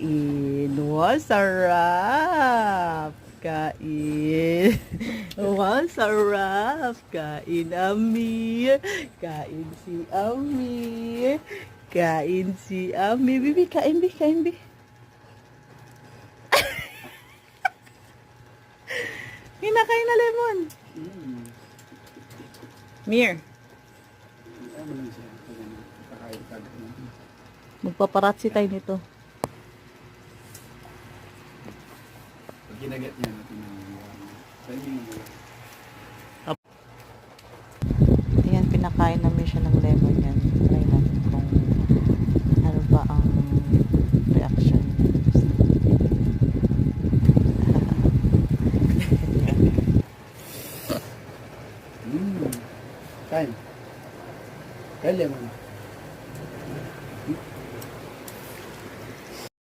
Kain. Wow, sarap. Kain. Wow, sarap. Kain, Ami. Kain si Ami. Kain si Ami. Bibi, kain, Bi. Kain, Bi. Hinakain na lemon. Mir, magpaparatsi tayo nito. Pag ginagat niya natin Ayan, pinakain namin siya ng lemon.